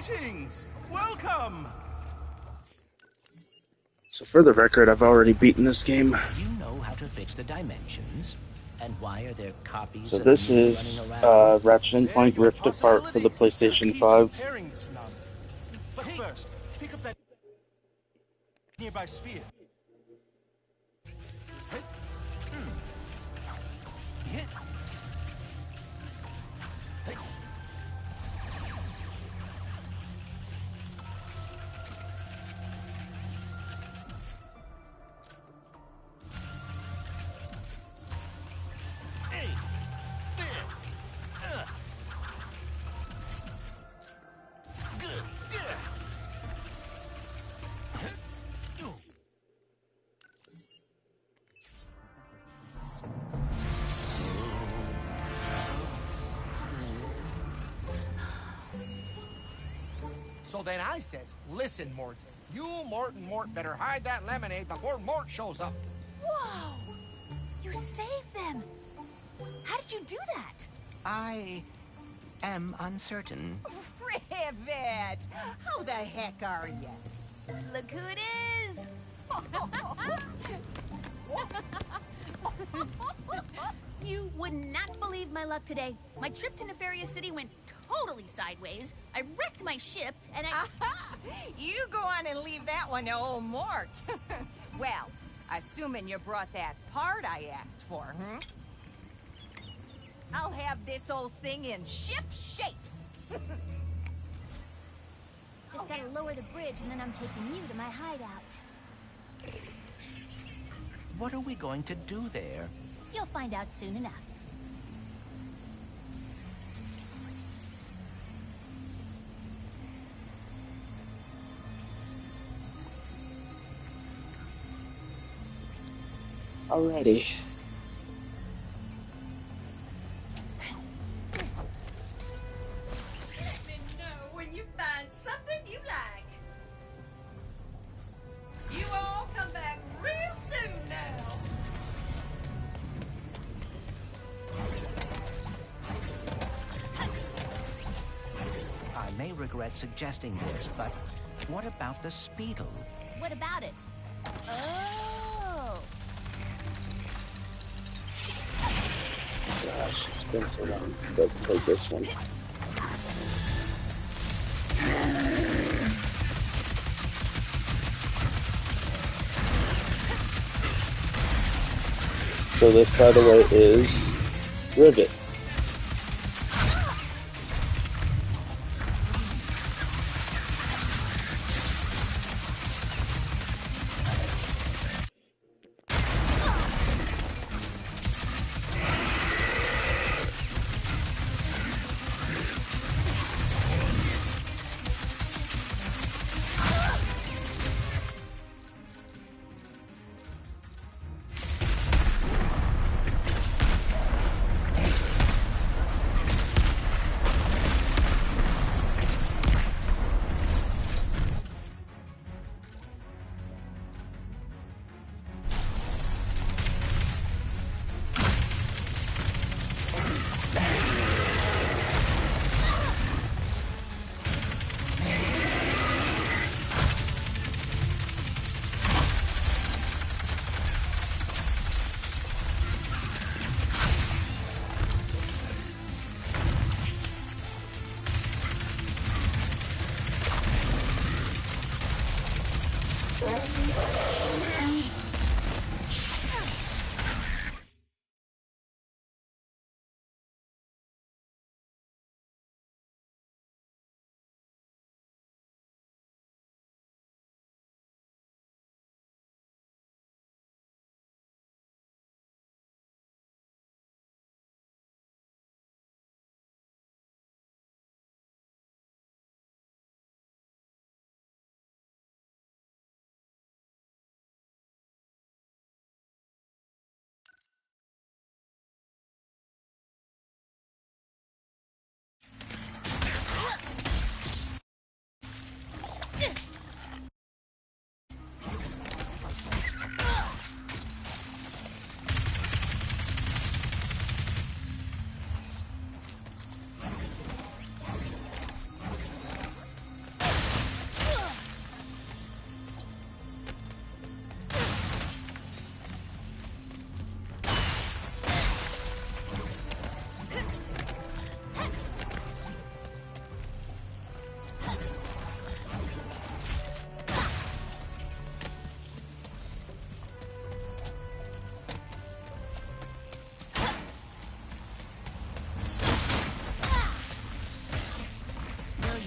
Greetings! Welcome! So for the record, I've already beaten this game. You know how to fix the dimensions? And why are there copies So of this me is running around? Ratchet Clank Rift Apart for the PlayStation 5. But first, pick up that nearby sphere. So then I says, listen, Mort, you, Mort, and Mort better hide that lemonade before Mort shows up. Whoa! You saved them! How did you do that? I am uncertain. Rivet! How the heck are you? Look who it is! You would not believe my luck today. My trip to Nefarious City went totally sideways. I wrecked my ship, and You go on and leave that one to old Mort. Well, assuming you brought that part I asked for, I'll have this old thing in ship shape. Just gotta lower the bridge, and then I'm taking you to my hideout. What are we going to do there? You'll find out soon enough. Alrighty. Let me know when you find something you like. You all come back real soon now. I may regret suggesting this, but what about the Speedle? What about it? Oh! Gosh, it's been so long since I've played this one. So this, by the way, is Rivet.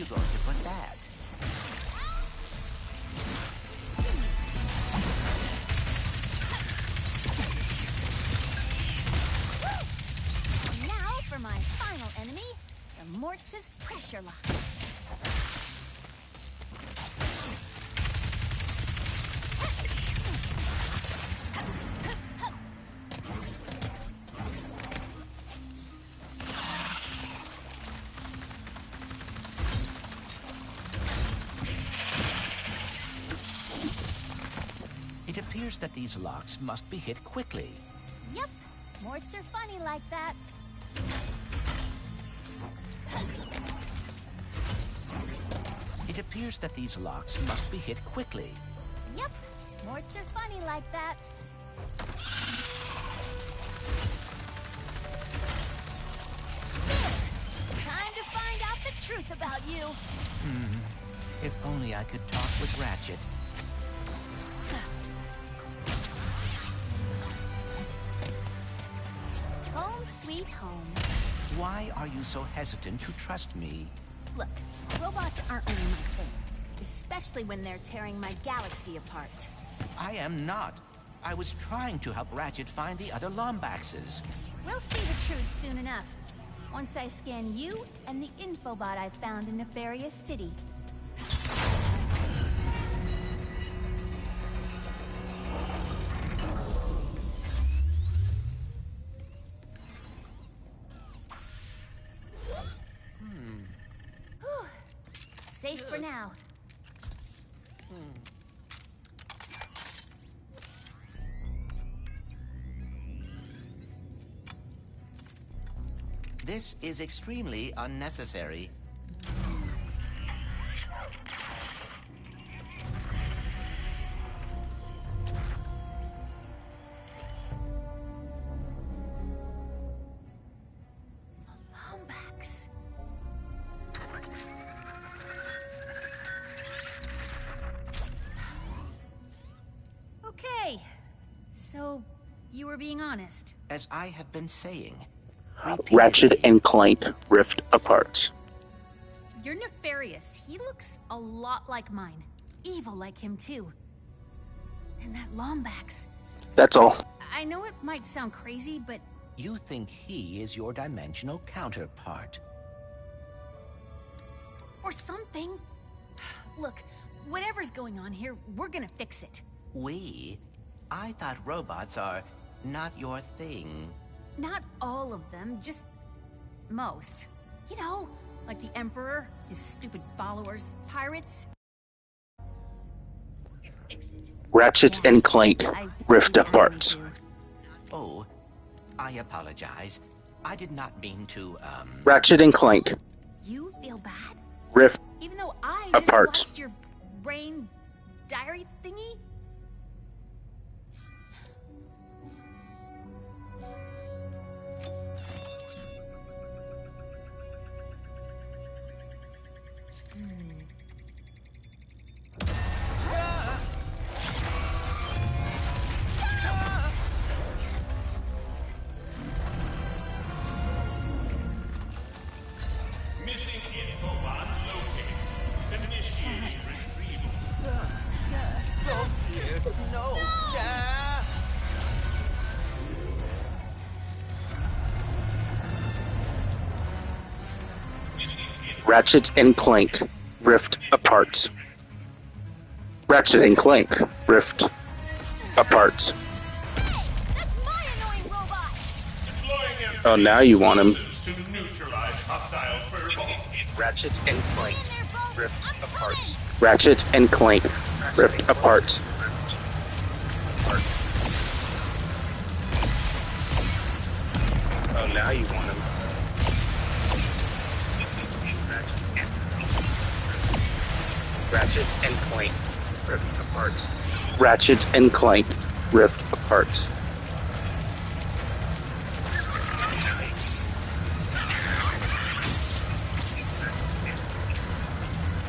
going to put that? Now for my final enemy, the Mortz's pressure locks. It appears that these locks must be hit quickly. Yep, Morts are funny like that. It appears that these locks must be hit quickly. Yep, Morts are funny like that. There! Time to find out the truth about you. If only I could talk with Ratchet. Home sweet home. Why are you so hesitant to trust me? Look, robots aren't really my thing. Especially when they're tearing my galaxy apart. I am not. I was trying to help Ratchet find the other Lombaxes. We'll see the truth soon enough. Once I scan you and the infobot I found in Nefarious City. Whew. Safe for now. This is extremely unnecessary. Lombax. Okay. So, you were being honest. As I have been saying, Ratchet and Clank Rift Apart. You're nefarious. He looks a lot like mine. Evil like him, too. And that Lombax. That's all. I know it might sound crazy, but you think he is your dimensional counterpart. or something. Look, whatever's going on here, we're gonna fix it. We? I thought robots are not your thing. Not all of them, just most. You know, like the Emperor, his stupid followers, pirates. Ratchet and Clank Rift Apart. Oh, I apologize. I did not mean to, Ratchet and Clank You feel bad? Rift Even though I just Apart. watched your brain diary thingy? Missing infobot located. Initiating retrieval. Go here. No. Ratchet and Clank Rift Apart. Ratchet and Clank Rift Apart. Hey, that's my annoying robot! Deploying Oh, now you want him. to neutralize hostile furby. Ratchet and Clank In there, folks! Rift I'm Apart. coming! Ratchet and Clank Rift Apart. Oh, now you want him. Ratchet and Clank Rift Apart. Ratchet and Clank Rift Apart.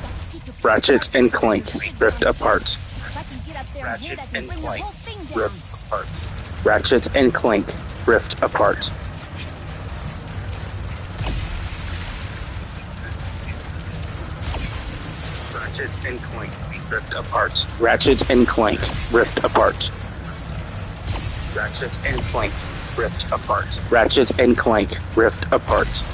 That secret Ratchet and Clank Rift Apart. If I can get up there and hit, Ratchet I can and bring the Clank whole thing down. Rift Apart. Ratchet and Clank Rift Apart. Ratchet and Clank ripped apart. Ratchet and Clank ripped apart. Ratchet and Clank ripped apart. Ratchet and Clank ripped apart.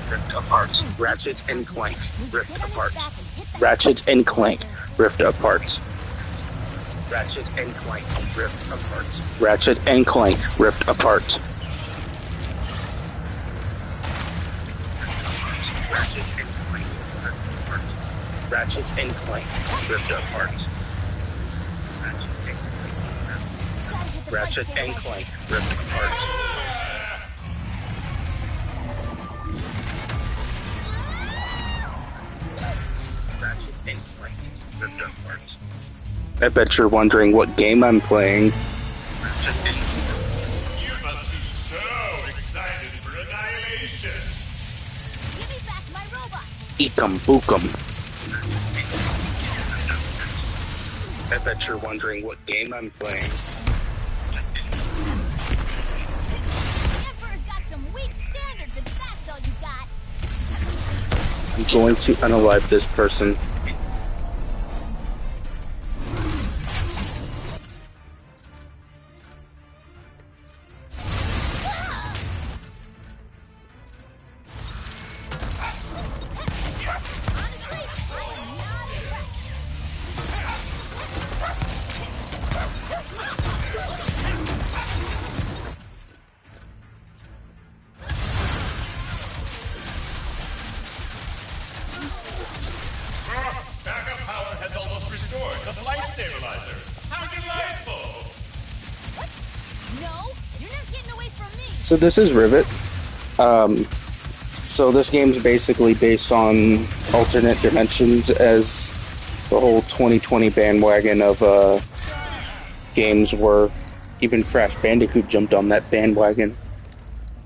Ripped apart. Ratchet and Clank ripped apart. Ratchet and Clank ripped apart. Ratchet and Clank ripped apart. Ratchet and Clank ripped apart. Ratchet and Clank ripped apart. Ratchet and Clank ripped apart. Ratchet and Clank ripped apart. I bet you're wondering what game I'm playing. You must be so excited for annihilation. Give me back my robot. Eekum bookum. I bet you're wondering what game I'm playing. The Emperor's got some weak standards if that's all you got. I'm going to unalive this person. Honestly, I am not impressed. Backup power has almost restored the flight stabilizer. How delightful! What? No, you're not getting away from me. So this is Rivet. So this game's basically based on alternate dimensions, as the whole 2020 bandwagon of games were. Even Crash Bandicoot jumped on that bandwagon.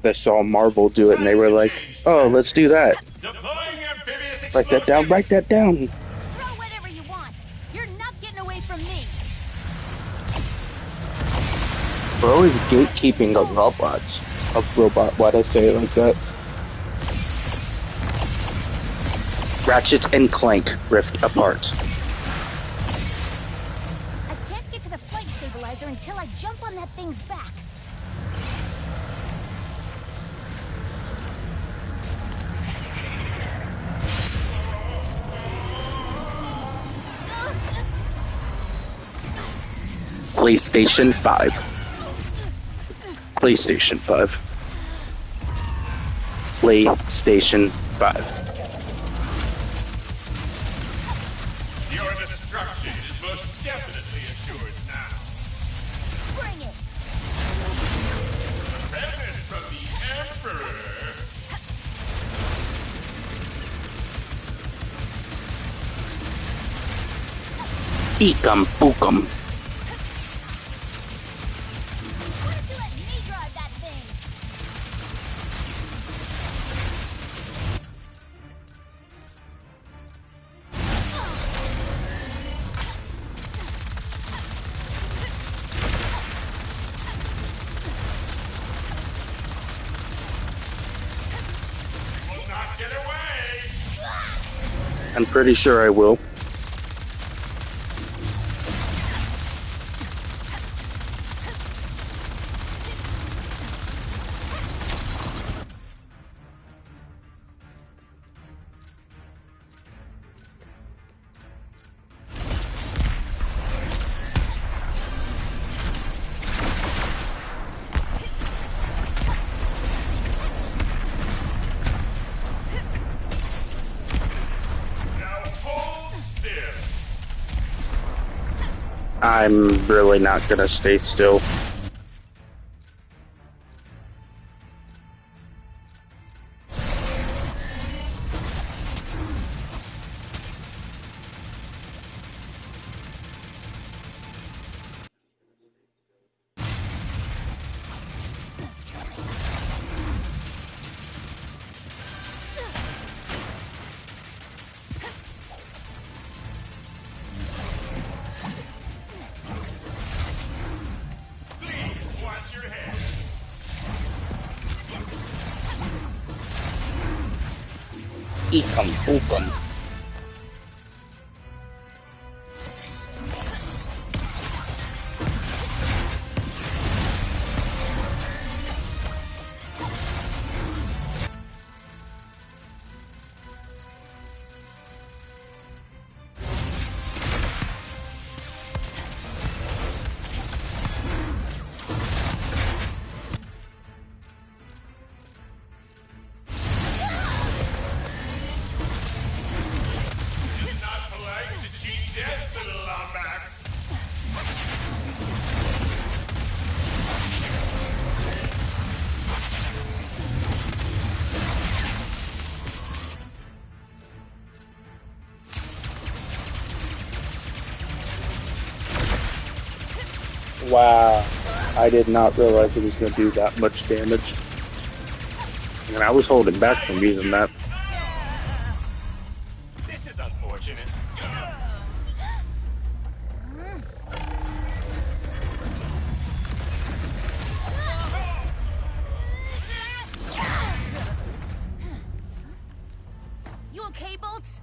They saw Marvel do it and they were like, oh, let's do that. Deploying amphibious Write that down, write that down. Throw whatever you want. You're not getting away from me. Bro is gatekeeping a robot. A robot, why'd I say it like that? Ratchet and Clank rift apart. I can't get to the flight stabilizer until I jump on that thing's back. PlayStation 5. PlayStation 5. PlayStation 5. Your destruction is most definitely assured now. Bring it. Present from the Emperor. Eekum bookum. Why don't you let me drive that thing? Will not get away. I'm pretty sure I will. Now hold still. I'm really not gonna stay still. Ecom, open. Not polite to cheat death, little Lombax. Wow. I did not realize it was going to do that much damage. And I was holding back from using that. This is unfortunate. You okay, Bolts?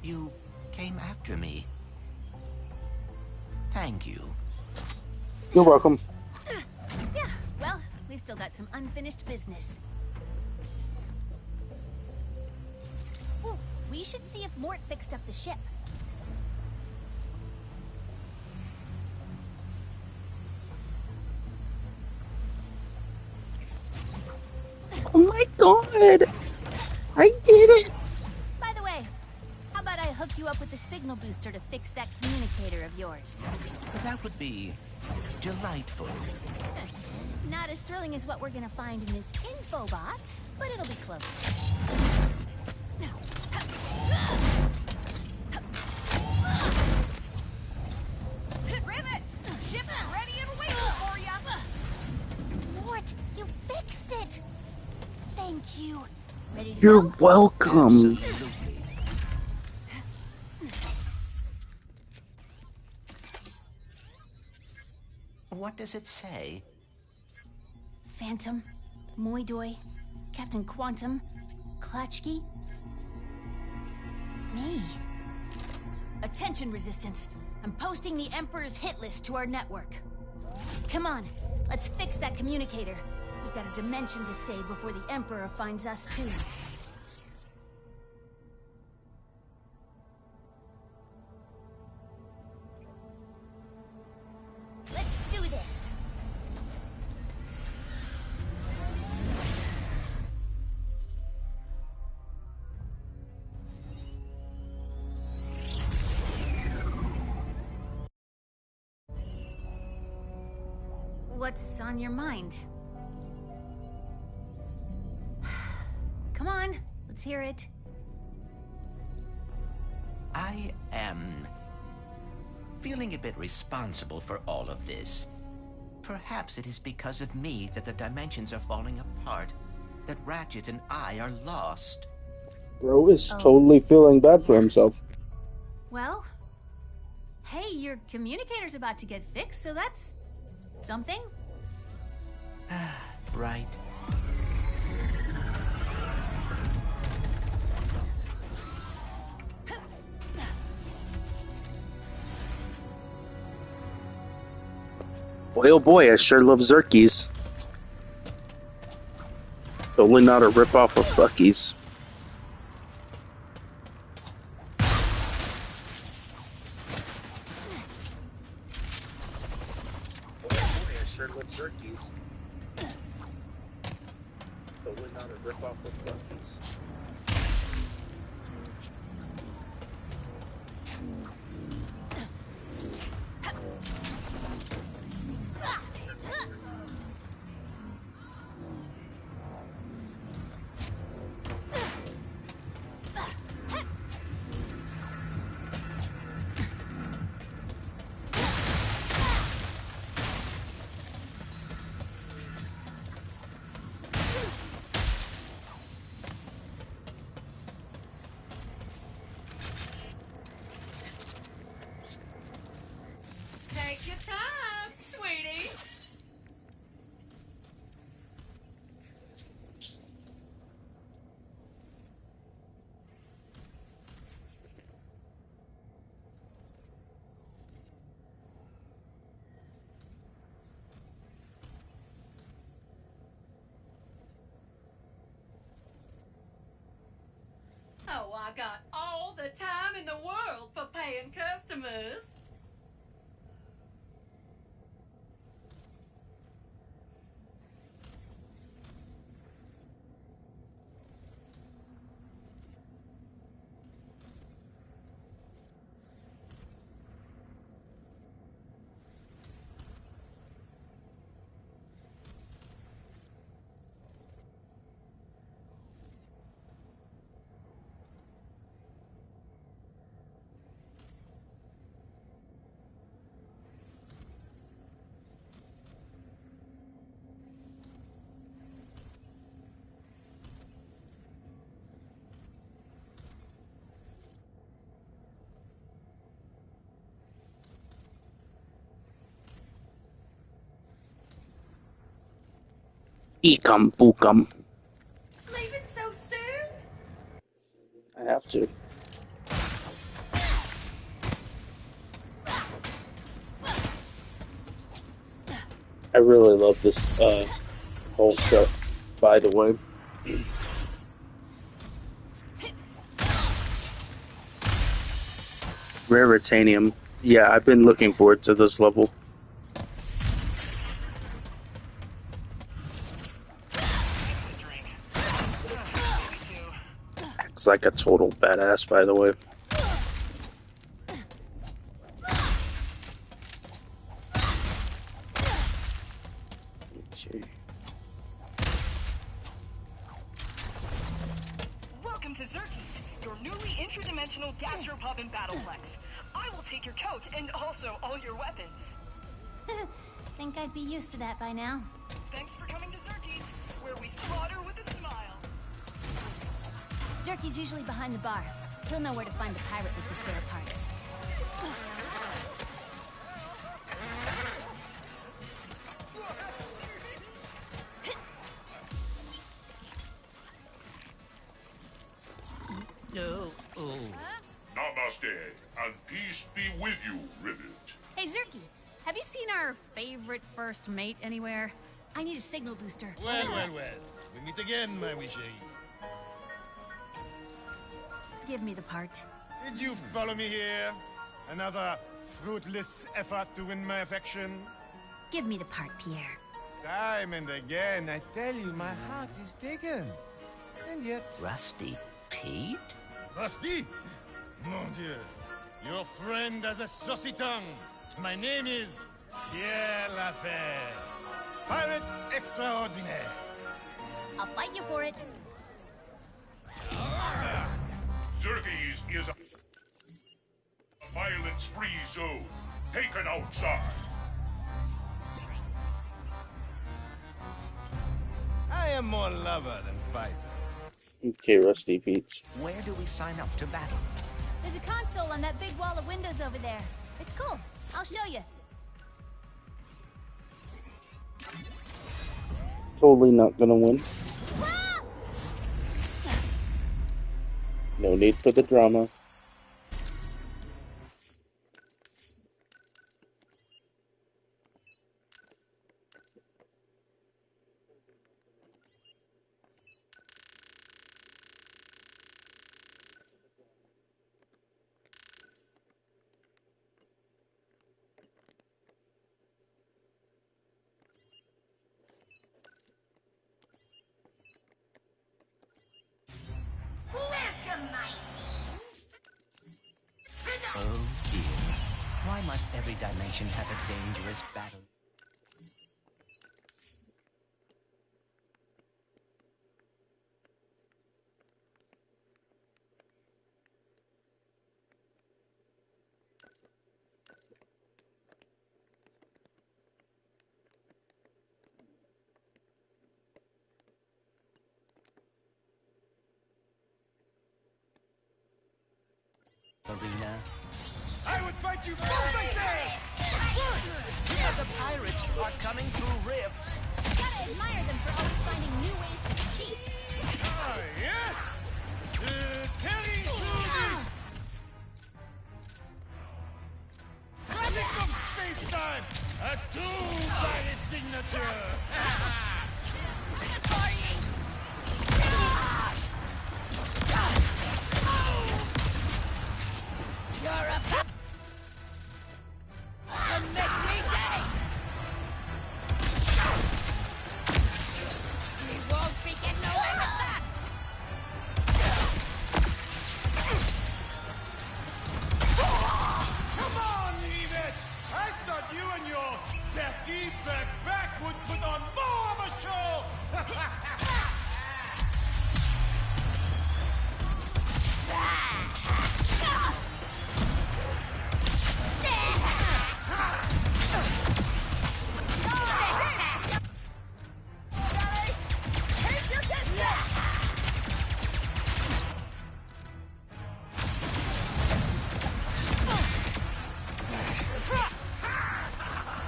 You came after me. Thank you. You're welcome. Yeah, well, we've still got some unfinished business. Ooh, we should see if Mort fixed up the ship. Oh my god! I did it! By the way, how about I hook you up with the signal booster to fix that communicator of yours? But that would be delightful. Not as thrilling as what we're gonna find in this infobot, but it'll be close. Rivet! Ship's ready and waiting for ya! Mort, you fixed it! Thank you. Ready to You're go? welcome. Absolutely. What does it say? Phantom, Moidoi, Captain Quantum, Klatchki. Me. Attention, Resistance. I'm posting the Emperor's hit list to our network. Come on, let's fix that communicator. We've got a dimension to save before the Emperor finds us too. Let's do this. What's on your mind? Come on, let's hear it. I am feeling a bit responsible for all of this. Perhaps it is because of me that the dimensions are falling apart, that Ratchet and I are lost. Bro is totally feeling bad for himself. Well, hey, your communicator's about to get fixed, so that's something. Right. Boy, oh boy, I sure love Zerkies. Totally not a ripoff of Bucky's. Boy, oh boy, I sure love Zerkies. Totally not a ripoff of Bucky's. Take your time, sweetie. Oh, I got all the time in the world for paying customers. Ecom bookum. Leaving so soon? I have to. I really love this whole set, by the way. Raritanium. Yeah, I've been looking forward to this level. Acts like a total badass, by the way. Okay. Welcome to Xerxes, your newly interdimensional gastropub and battleplex. I will take your coat and also all your weapons. Think I'd be used to that by now. Thanks for coming to Xerxes, where we slaughter with a smile. Zerky's usually behind the bar. He'll know where to find the pirate with the spare parts. No. Oh. Namaste, and peace be with you, Rivet. Hey, Zerky, have you seen our favorite first mate anywhere? I need a signal booster. Well. We meet again, my wee chérie. Give me the part. Did you follow me here? Another fruitless effort to win my affection? Give me the part, Pierre. Time and again, I tell you, my heart is taken. And yet... Rusty Pete? Rusty? Mon Dieu. Your friend has a saucy tongue. My name is Pierre Lafer. Pirate extraordinaire. I'll fight you for it. Xerxes is a violent spree zone, taken outside. I am more lover than fighter. Okay, Rusty Pete's. Where do we sign up to battle? There's a console on that big wall of windows over there. It's cool. I'll show you. Totally not gonna win. Ah! No need for the drama. Oh dear. Why must every dimension have a dangerous battle? Arena. I would fight you for myself! The pirates are coming through rifts. Gotta admire them for always finding new ways to cheat. Ah, yes! Terry Sudi! Magic of space-time! A two-sided signature!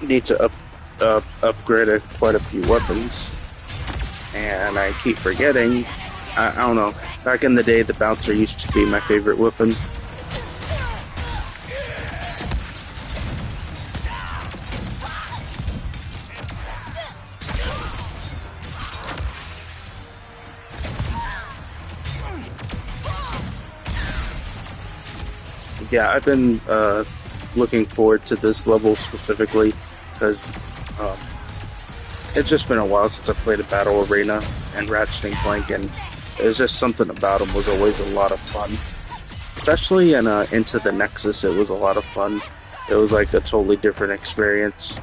need to upgrade quite a few weapons, and I keep forgetting. I don't know. Back in the day, the bouncer used to be my favorite weapon. Yeah, I've been looking forward to this level specifically because it's just been a while since I played a battle arena and Ratchet Clank, and there's just something about them was always a lot of fun. Especially in Into the Nexus, it was a lot of fun. It was like a totally different experience.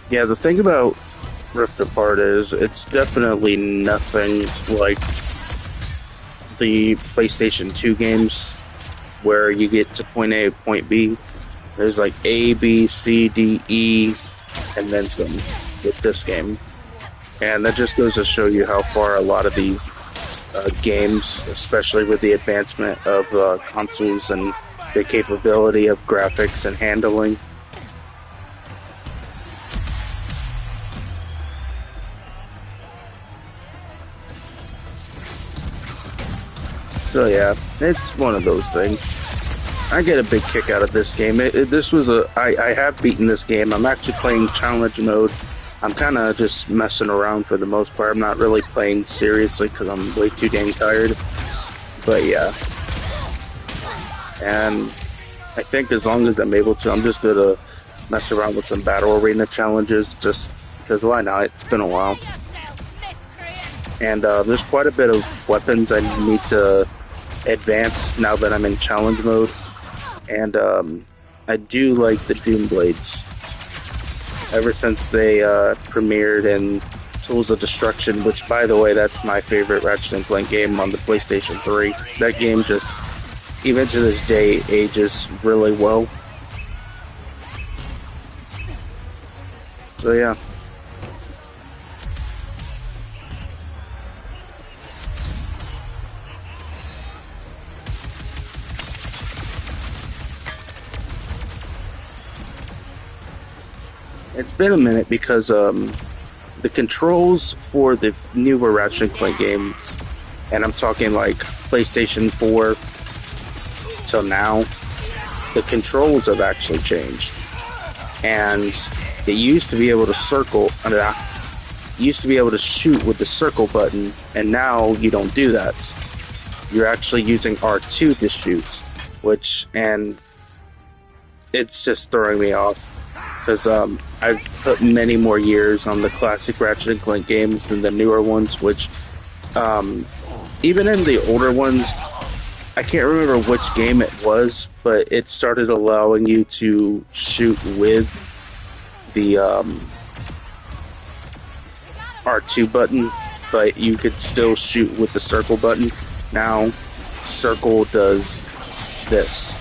Yeah, the thing about Rift Apart is it's definitely nothing like the PlayStation 2 games where you get to point A, point B. There's like A, B, C, D, E, and then some with this game. And that just goes to show you how far a lot of these games, especially with the advancement of consoles and the capability of graphics and handling. So yeah, it's one of those things. I get a big kick out of this game. I have beaten this game. I'm actually playing challenge mode. I'm kind of just messing around for the most part. I'm not really playing seriously because I'm way too dang tired. But yeah. And I think as long as I'm able to, I'm just going to mess around with some battle arena challenges just because why not? It's been a while. And there's quite a bit of weapons I need to advance now that I'm in challenge mode. And I do like the Doom Blades. Ever since they premiered in Tools of Destruction, which by the way, that's my favorite Ratchet & Clank game on the PlayStation 3. That game just, even to this day, ages really well. So yeah. It's been a minute because the controls for the newer Ratchet & Clank games, and I'm talking like PlayStation 4 till now, the controls have actually changed. And it used to be able to used to be able to shoot with the circle button, and now you don't do that. You're actually using R2 to shoot, and it's just throwing me off. Because I've put many more years on the classic Ratchet & Clank games than the newer ones, which, even in the older ones, I can't remember which game it was, but it started allowing you to shoot with the R2 button, but you could still shoot with the circle button. Now, circle does this.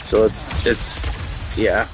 So it's yeah.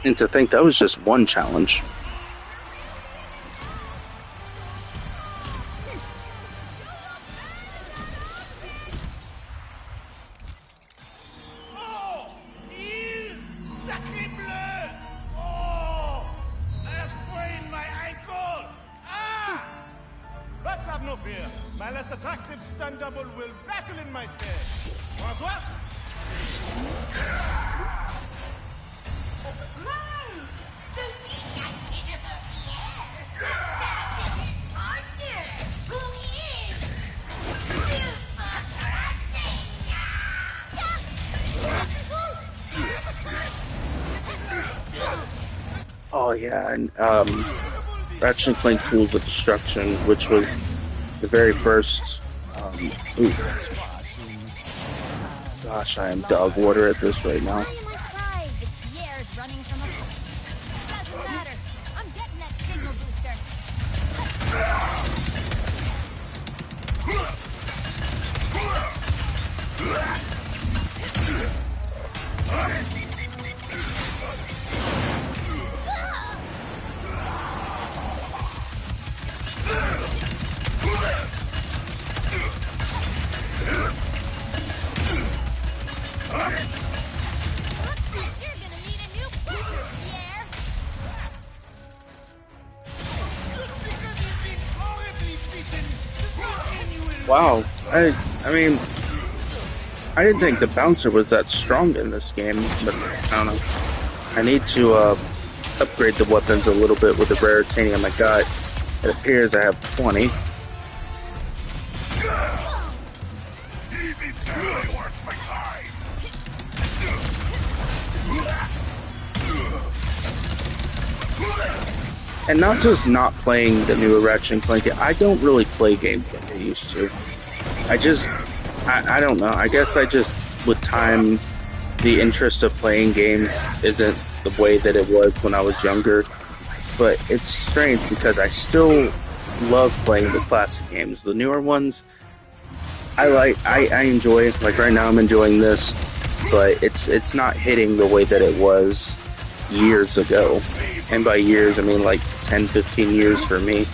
And to think that was just one challenge. Stand double will battle in my stead. François? Oh yeah, and Ratchet Clank Tools of Destruction, which was the very first. Oof. Gosh, I am dog water at this right now. Why am I surprised if Pierre's running from a... Doesn't matter. I'm getting that signal booster. You're gonna need a new partner, Pierre. Wow, I mean, I didn't think the bouncer was that strong in this game, but I don't know. I need to upgrade the weapons a little bit with the raritanium I got. It appears I have 20. And not just not playing the newer Ratchet Clank, I don't really play games like I used to. I don't know. I guess I just, with time, the interest of playing games isn't the way that it was when I was younger. But it's strange because I still love playing the classic games. The newer ones, I enjoy. Like right now I'm enjoying this, but it's not hitting the way that it was years ago. And by years, I mean like 10, 15 years for me.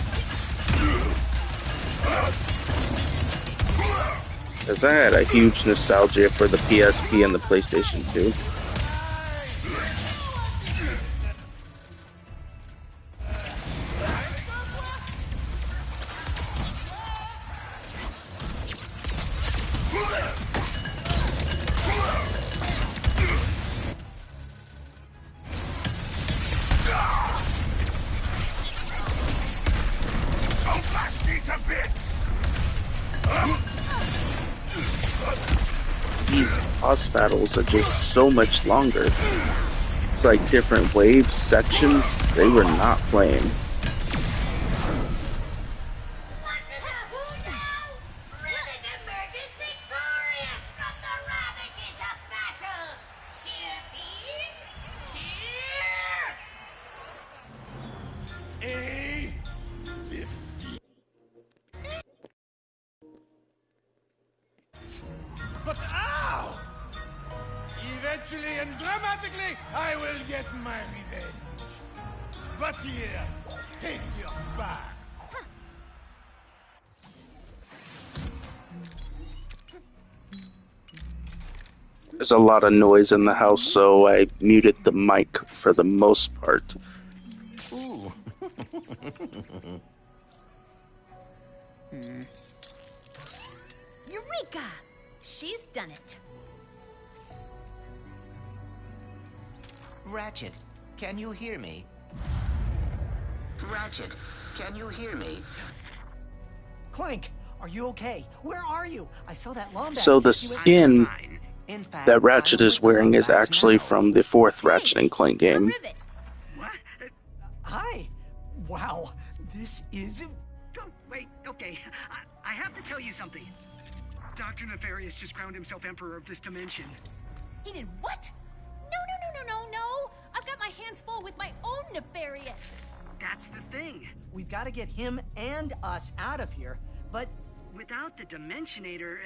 Because I had a huge nostalgia for the PSP and the PlayStation 2. These boss battles are just so much longer. It's like different wave sections they were not playing. But ow! Eventually and dramatically, I will get my revenge. But here, take your back. There's a lot of noise in the house, so I muted the mic for the most part. Ooh. Eureka! She's done it. Ratchet, can you hear me? Ratchet, can you hear me? Clank, are you okay? Where are you? I saw that Lombax. So the skin In fact, that Ratchet is wearing is actually from the fourth Ratchet and Clank game. What? Hi. Wow. This is... Oh, wait, okay. I have to tell you something. Dr. Nefarious just crowned himself Emperor of this dimension. He did what? No. I've got my hands full with my own Nefarious. That's the thing. We've got to get him and us out of here, but... Without the Dimensionator...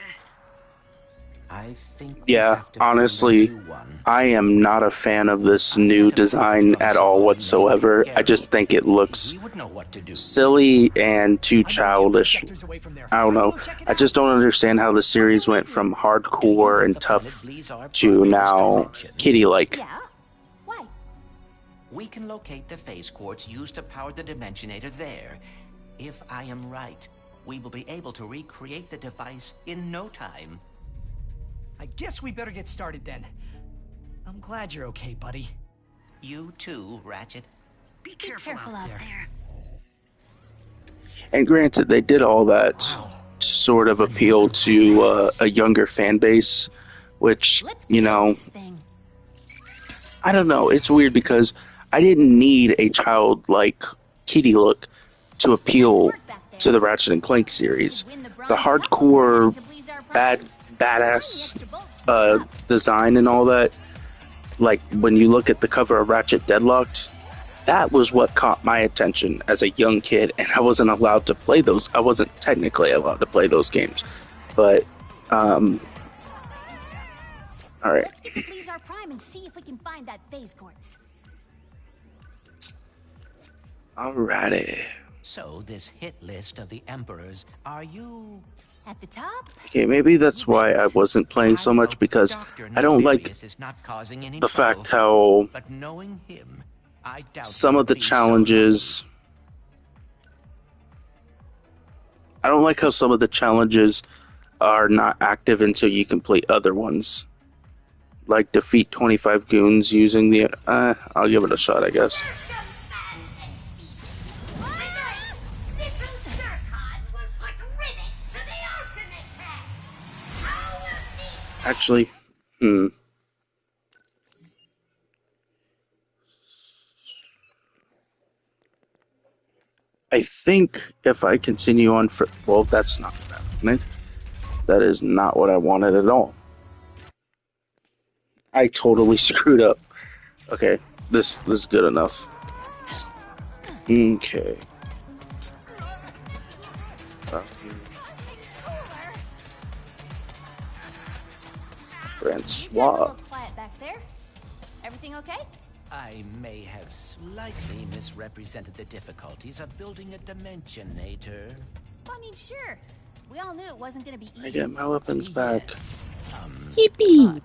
I think Yeah, honestly, I am not a fan of this new design at all whatsoever. I just think it looks silly and too childish. I don't know. I just don't understand how the series went from hardcore and tough to now kiddie-like. Yeah? Why? We can locate the phase quartz used to power the Dimensionator there. If I am right, we will be able to recreate the device in no time. I guess we better get started then. I'm glad you're okay, buddy. You too, Ratchet. Be careful out there. And granted, they did all that to sort of appeal to a younger fan base, which, you know, I don't know. It's weird because I didn't need a childlike kitty look to appeal to the Ratchet and Clank series. The hardcore, badass design and all that, like when you look at the cover of Ratchet Deadlocked, that was what caught my attention as a young kid, and I wasn't allowed to play those. I wasn't technically allowed to play those games, but all right. Let's get to Blazar Prime and see if we can find that phase quartz. Alrighty. So this hit list of the emperors, are you at the top? Okay, maybe that's why I wasn't playing so much, because I don't like the fact how some of the challenges... I don't like how some of the challenges are not active until you complete other ones. Like defeat 25 goons using the... I'll give it a shot, I guess. Actually, I think if I continue on for... Well, that's not what I wanted. That is not what I wanted at all. I totally screwed up. Okay, this is good enough. Okay. Francois. A little quiet back there. Everything okay? I may have slightly misrepresented the difficulties of building a Dimensionator. Well, I mean, sure. We all knew it wasn't going to be easy. I get my weapons back. Yippee!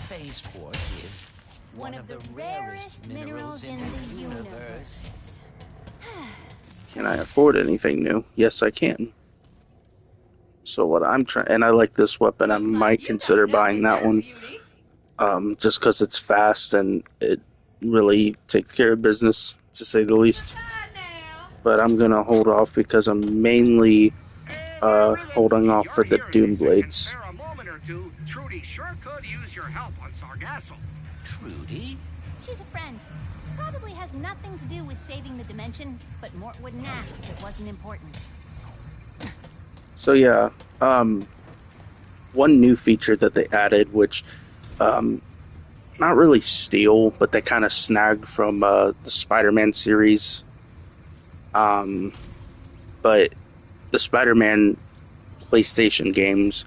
Phase quartz is one of the rarest minerals in the universe. Can I afford anything new? Yes, I can. So what I'm trying... And I like this weapon. I might consider buying that one. Just because it's fast and it really takes care of business, to say the least. But I'm going to hold off because I'm mainly holding off for the Doom Blades. Trudy sure could use your help on Sargasso. Trudy? She's a friend. Probably has nothing to do with saving the dimension, but Mort wouldn't ask if it wasn't important. So yeah, one new feature that they added, which not really steal, but they kind of snagged from the Spider-Man series. But the Spider-Man PlayStation games,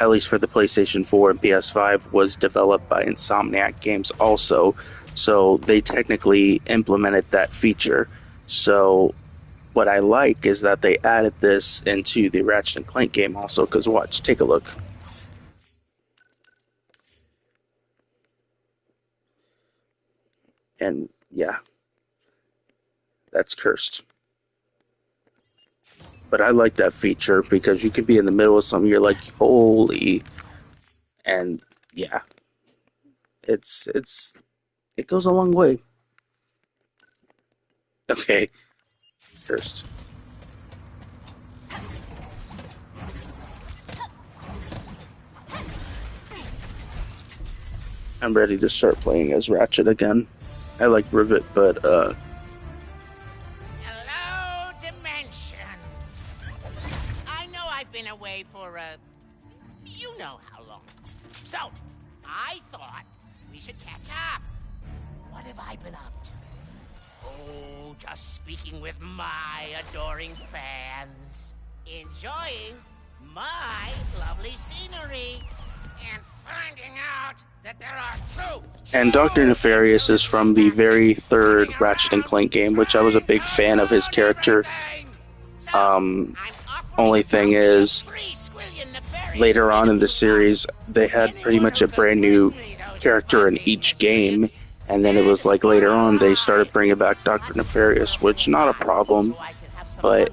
at least for the PlayStation 4 and PS5, was developed by Insomniac Games also. So they technically implemented that feature. So what I like is that they added this into the Ratchet & Clank game also, because watch, take a look. And yeah, that's cursed. But I like that feature because you could be in the middle of something, you're like, holy, and yeah, it goes a long way. Okay, first. I'm ready to start playing as Ratchet again. I like Rivet, but Hello, Dimension. I know I've been away for you know how long. So, I thought we should catch up. What have I been up to? Oh, just speaking with my adoring fans. Enjoying my lovely scenery. And finding out that there are two. And Dr. Nefarious is from the very third Ratchet & Clank game, which I was a big fan of his character. Only thing is, later on in the series, they had pretty much a brand new character in each game, and then it was like later on they started bringing back Dr. Nefarious, which not a problem, but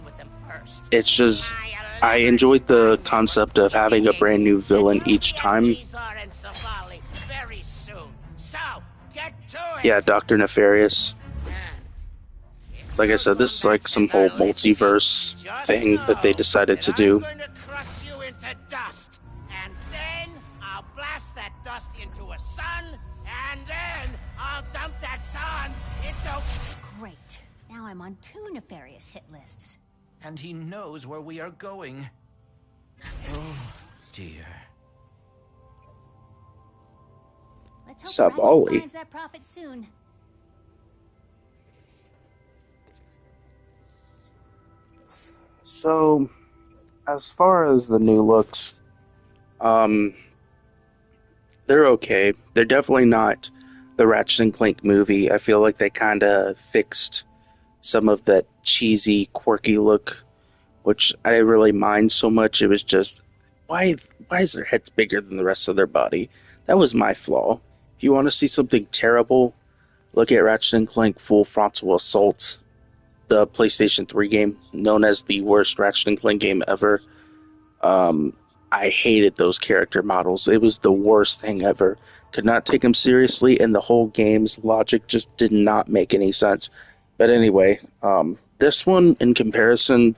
it's just, I enjoyed the concept of having a brand new villain each time. Yeah, Dr. Nefarious. Like I said, this is like some whole multiverse thing that they decided to do. I'm going to crush you into dust, and then I'll blast that dust into a sun, and then I'll dump that sun into time on 2 nefarious hit lists. And he knows where we are going. Oh, dear. Let's hope Sup, Ratchet Ollie? finds that profit soon. So, as far as the new looks, they're okay. They're definitely not the Ratchet and Clank movie. I feel like they kind of fixed some of that cheesy, quirky look, which I didn't really mind so much. It was just, why is their heads bigger than the rest of their body? That was my flaw. If you want to see something terrible, look at Ratchet and Clank Full Frontal Assault, the PlayStation 3 game, known as the worst Ratchet and Clank game ever. I hated those character models. It was the worst thing ever. Could not take them seriously, and the whole game's logic just did not make any sense. But anyway, this one, in comparison,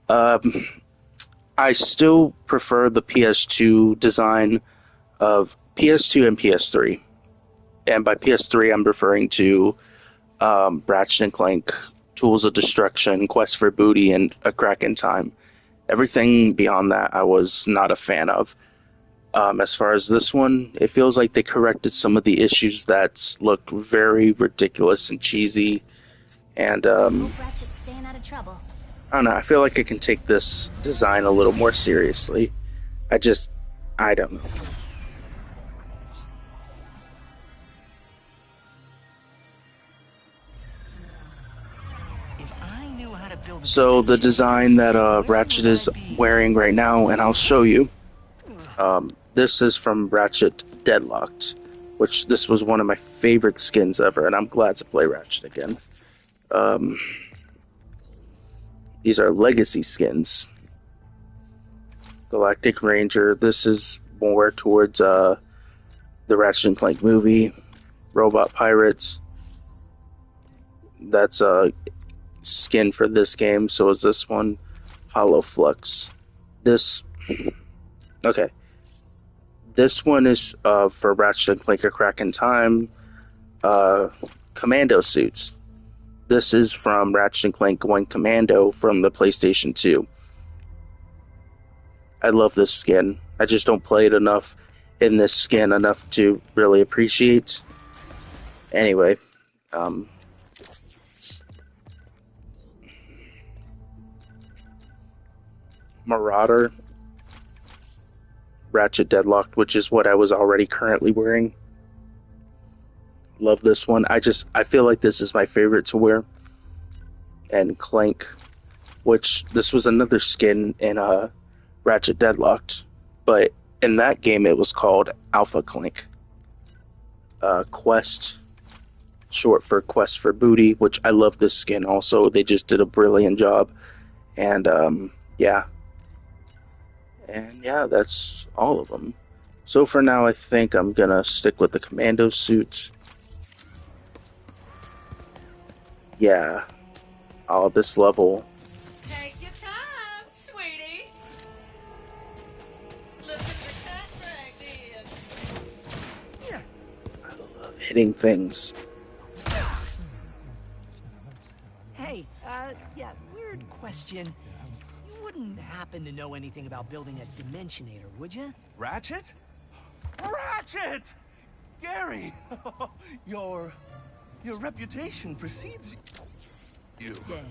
I still prefer the PS2 design of PS2 and PS3. And by PS3, I'm referring to Ratchet and Clank, Tools of Destruction, Quest for Booty, and A Crack in Time. Everything beyond that, I was not a fan of. As far as this one, it feels like they corrected some of the issues that look very ridiculous and cheesy. And, Hope Ratchet's staying out of trouble. I don't know, I feel like I can take this design a little more seriously. I don't know. So the design that Ratchet is wearing right now, and I'll show you, this is from Ratchet Deadlocked, which this was one of my favorite skins ever, and I'm glad to play Ratchet again. These are legacy skins. Galactic Ranger, this is more towards the Ratchet and Clank movie. Robot Pirates, that's a skin for this game, so is this one. Hollow Flux. This one is for Ratchet and Clank A Crack in Time. Commando suits. This is from Ratchet and Clank Going Commando from the PlayStation 2. I love this skin. I just don't play it enough in this skin enough to really appreciate. Anyway, Marauder, Ratchet Deadlocked, which is what I was already currently wearing. Love this one. I feel like this is my favorite to wear. And Clank, which this was another skin in Ratchet Deadlocked, but in that game it was called Alpha Clank. Quest, short for Quest for Booty, which I love this skin also. They just did a brilliant job. And yeah, that's all of them. So for now, I think I'm gonna stick with the commando suits. Yeah. Oh, this level. Take your time, sweetie. Listen to that break, dear. I love hitting things. Hey, yeah, weird question. You wouldn't happen to know anything about building a Dimensionator, would you? Ratchet? Ratchet! Gary! Your reputation precedes you. Yeah.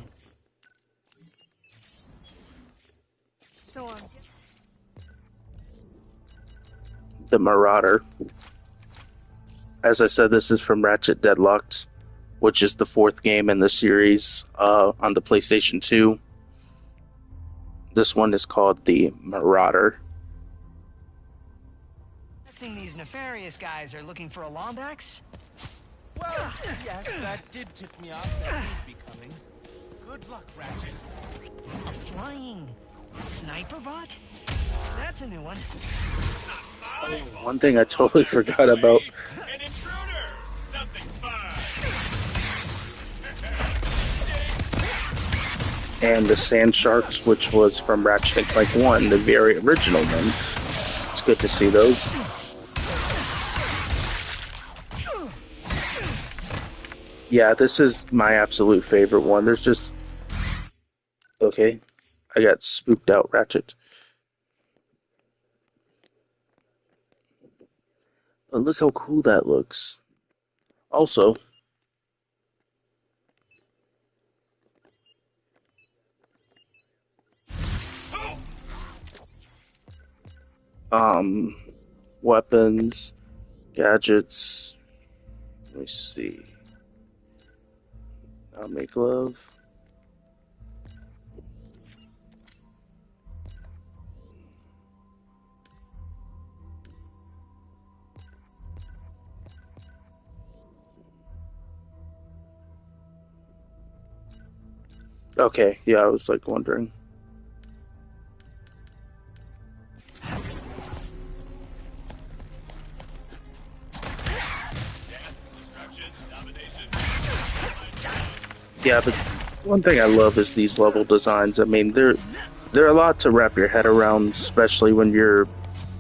So, The Marauder. As I said, this is from Ratchet Deadlocked, which is the 4th game in the series on the PlayStation 2. This one is called the Marauder. guessing these nefarious guys are looking for a Lombax? Well, yes, that did tip me off that he'd be coming. Good luck, Ratchet. A flying sniper bot? That's a new one. One thing I totally forgot about. An intruder! Something fun! And the Sand Sharks, which was from Ratchet and Clank 1, the very original one. It's good to see those. Yeah, this is my absolute favorite one. There's just... Okay, I got spooked out, Ratchet. But look how cool that looks. Also, weapons, gadgets. Let me see. I'll make love. Okay, yeah, I was like wondering. Yeah, but one thing I love is these level designs. I mean, they're a lot to wrap your head around, especially when you're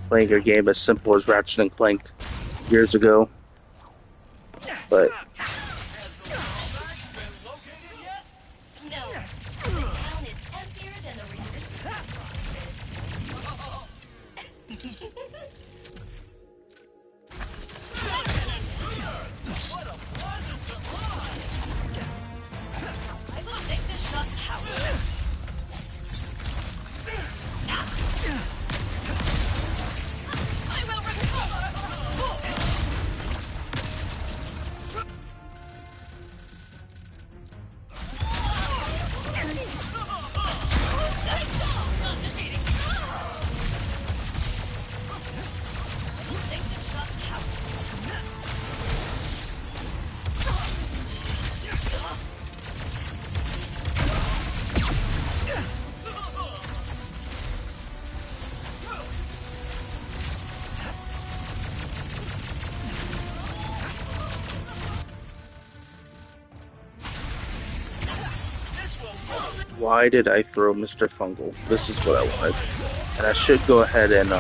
playing a game as simple as Ratchet and Clank years ago. But why did I throw Mr. Fungal? This is what I wanted. And I should go ahead and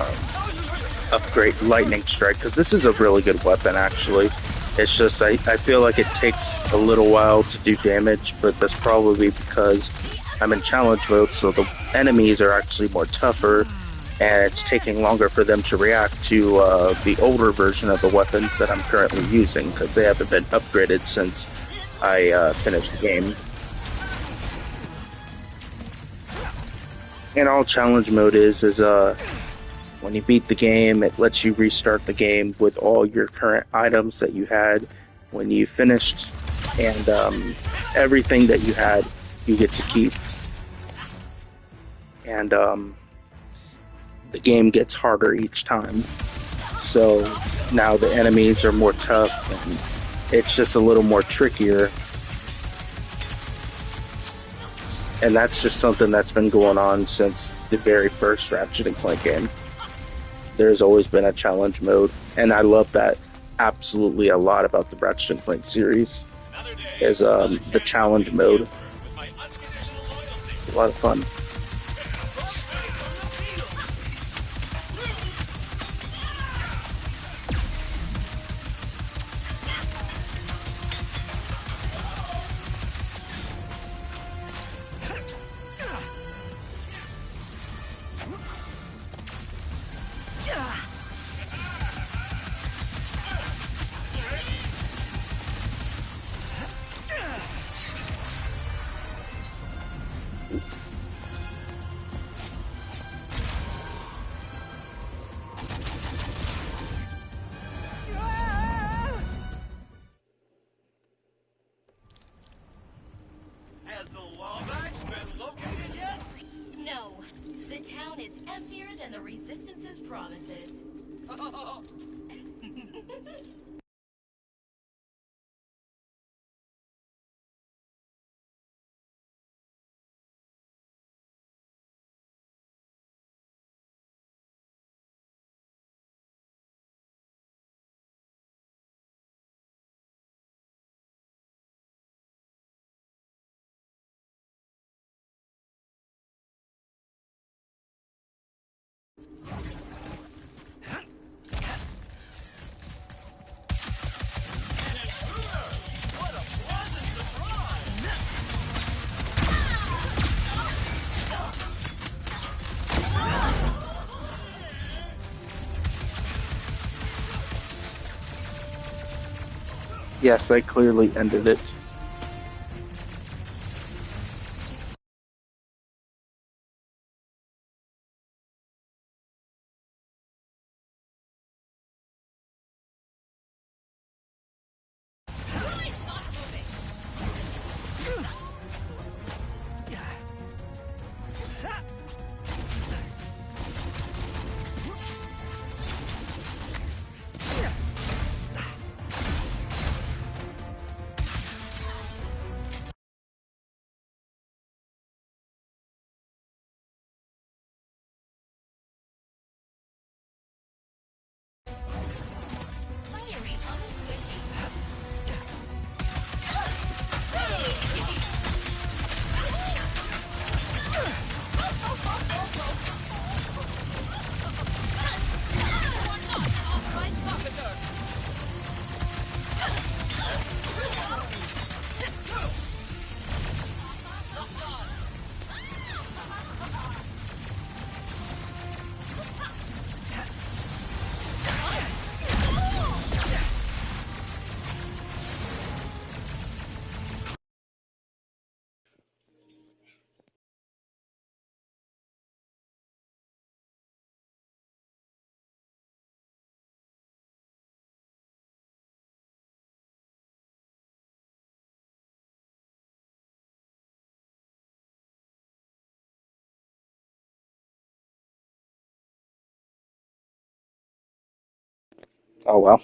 upgrade Lightning Strike, because this is a really good weapon, actually. It's just, I feel like it takes a little while to do damage, but that's probably because I'm in challenge mode, so the enemies are actually more tougher, and it's taking longer for them to react to the older version of the weapons that I'm currently using, because they haven't been upgraded since I finished the game. And all challenge mode is when you beat the game, it lets you restart the game with all your current items that you had when you finished, and everything that you had, you get to keep. And the game gets harder each time. So now the enemies are more tough, and it's just a little more trickier. And that's just something that's been going on since the very first Ratchet and Clank game. There's always been a challenge mode, and I love that absolutely a lot about the Ratchet and Clank series, is the challenge mode. It's a lot of fun. Has the Wallbacks been located yet? No. The town is emptier than the Resistance's promises. Yes, I clearly ended it. Oh well.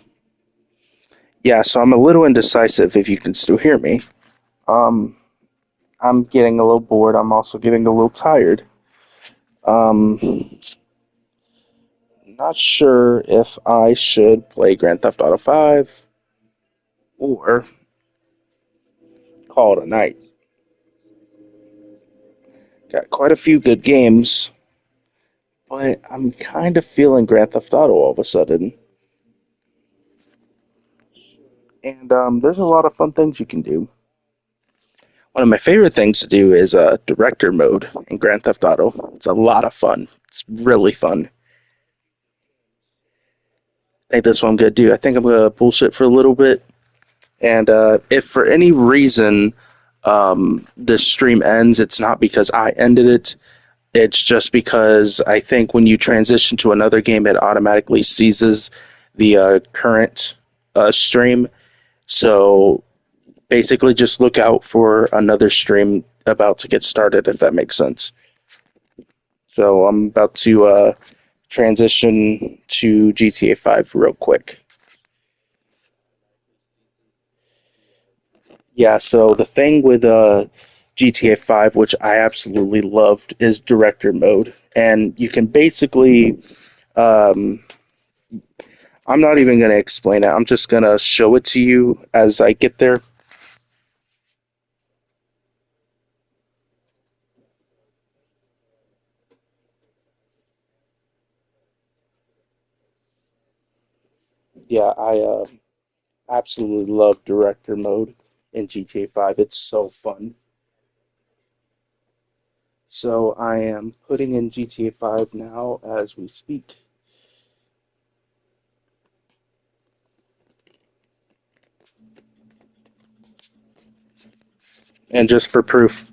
Yeah, so I'm a little indecisive if you can still hear me. Um, I'm getting a little bored. I'm also getting a little tired. Um, Not sure if I should play Grand Theft Auto 5 or call it a night. Got quite a few good games, but I'm kind of feeling Grand Theft Auto all of a sudden. And there's a lot of fun things you can do. One of my favorite things to do is director mode in Grand Theft Auto. It's a lot of fun. It's really fun. I think that's what I'm going to do. I think I'm going to bullshit for a little bit. And if for any reason this stream ends, it's not because I ended it. It's just because I think when you transition to another game, it automatically seizes the current stream. So basically, just look out for another stream about to get started, if that makes sense. So I'm about to transition to GTA 5 real quick. Yeah, so the thing with GTA 5, which I absolutely loved, is director mode. And you can basically, I'm not even going to explain it, I'm just going to show it to you as I get there. Yeah, I absolutely love director mode in GTA 5. It's so fun. So I am putting in GTA 5 now as we speak. And just for proof,